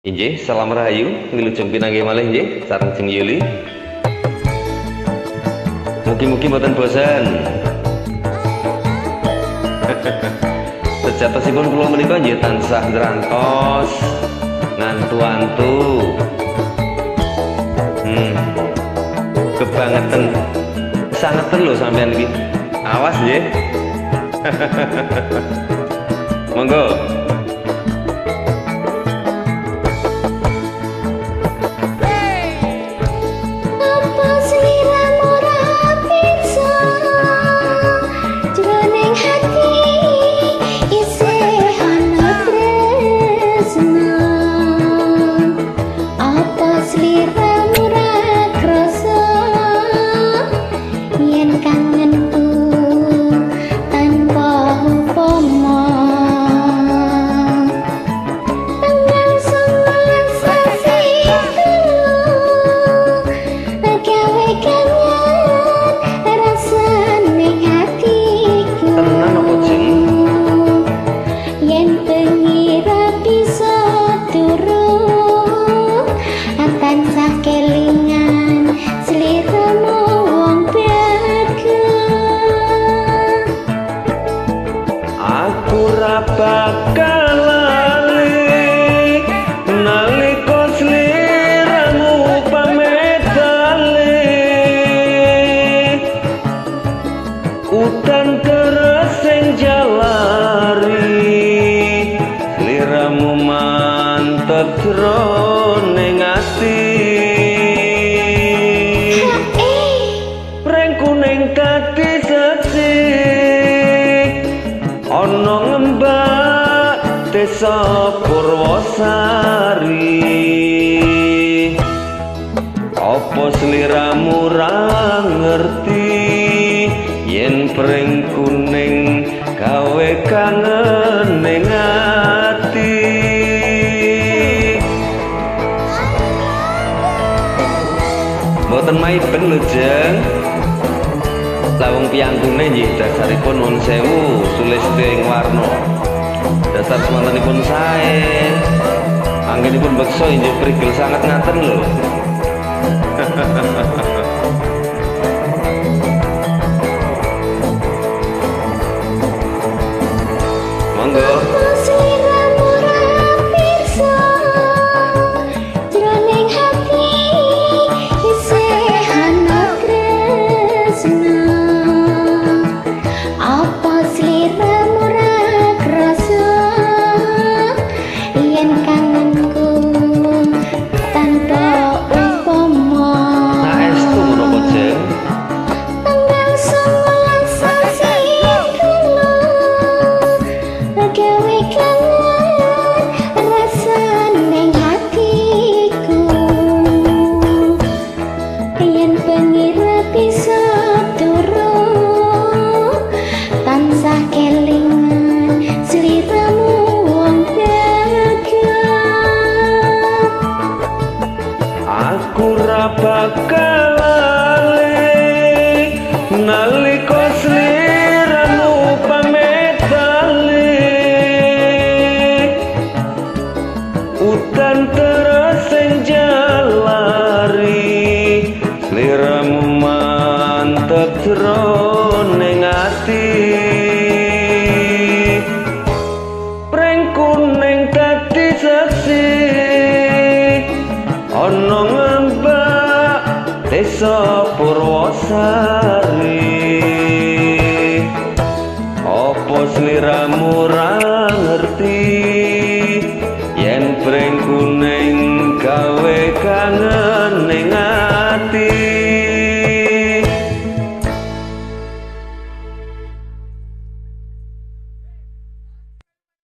Injih, salam rahayu, wilujeng pinanggih malih nggih, sareng Jeng Yuli. Mugi-mugi mboten bosan. Sejatosipun kula menika nggih tansah ngrantos ngantu-antu. Kebangetan. Sangetan lho sampean iki. Awas nggih. Monggo. Bakal lali nalika sliramu pamit bali udan deres sing jalari sliramu mantep jroning ati preng kuning dadi seksi ana ngembak desa Purwosari. Apa sliramu ra ngerti yen pring kuning gawe kangen ning ati. Mboten maiben lho Jeng. Lawung piyantune nggih dasaripun nuwun sewu sulisting warna. Dasar semantenipun sae. Anggenipun beksa inggih prigel sanget ngaten lho. Monggo. Aku ra bakal lali nalika sliramu pamit bali udan deres sing jalari sliramu mantep jroning ati preng kuning dadi seksi ana ngembak desa Purwosari. Apa sliramu ra